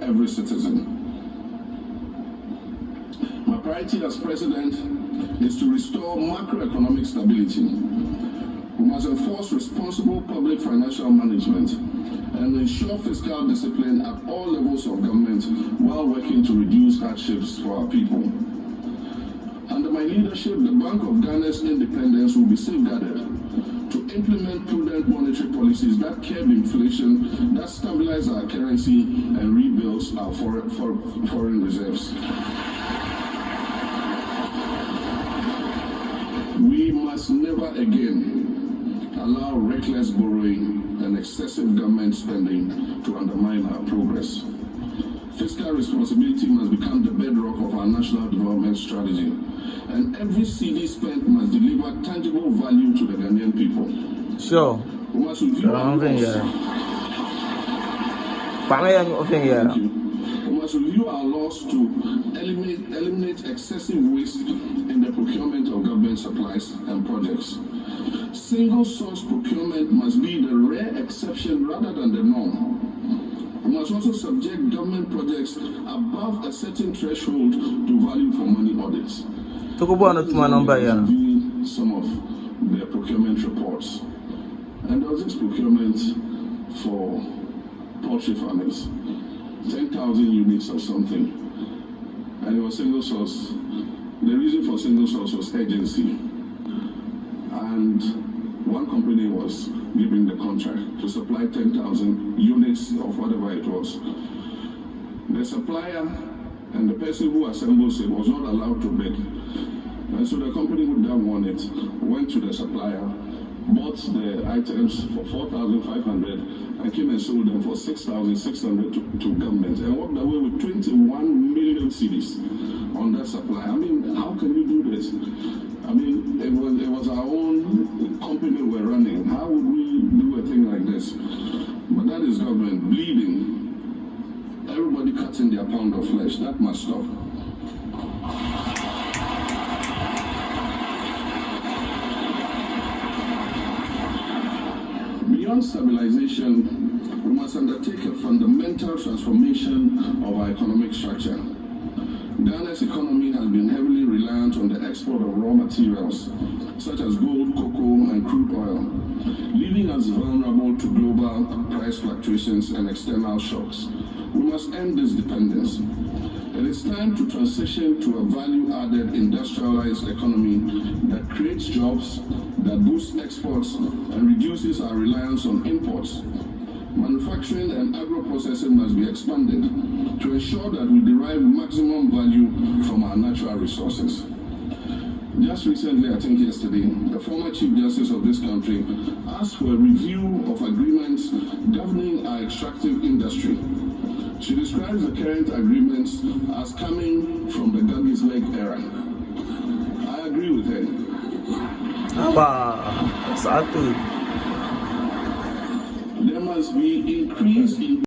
every citizen. My priority as president is to restore macroeconomic stability. We must enforce responsible public financial management and ensure fiscal discipline at all levels of government while working to reduce hardships for our people. Under my leadership, the Bank of Ghana's independence will be safeguarded to implement prudent monetary policies that curb inflation, that stabilize our currency, and rebuild our foreign reserves. We must never again allow reckless borrowing and excessive government spending to undermine our progress. Fiscal responsibility must become the bedrock of our national development strategy, and every CD spent must deliver tangible value to the Ghanaian people. Sure. We must review our laws. We must review our laws to eliminate excessive waste in the procurement of government supplies and projects. Single source procurement must be the rare exception rather than the norm. We must also subject government projects above a certain threshold to value for money audits. Reviewing some of their procurement reports. And there was this procurement for poultry farmers, 10,000 units or something. And it was single source. The reason for single source was agency. And one company was giving the contract to supply 10,000 units of whatever it was. The supplier and the person who assembles it was not allowed to bid. And so the company who didn't want it went to the supplier, bought the items for 4,500 and came and sold them for 6,600 to government and walked away with 21 million cedis on that supply. I mean, how can we do this? I mean, it was our own company we're running. How would we do a thing like this? But that is government bleeding. Everybody cutting their pound of flesh. That must stop. Beyond stabilization, we must undertake a fundamental transformation of our economic structure. Ghana's economy has been heavily reliant on the export of raw materials, such as gold, cocoa, and crude oil, leaving us vulnerable to global price fluctuations and external shocks. We must end this dependence. It is time to transition to a value-added industrialized economy that creates jobs, that boosts exports, and reduces our reliance on imports. Manufacturing and agro-processing must be expanded to ensure that we derive maximum value from our natural resources. Just recently, I think yesterday, the former Chief Justice of this country asked for a review of agreements governing our extractive industry. She describes the current agreements as coming from the Guggies Leg era. I agree with her. There must be increase in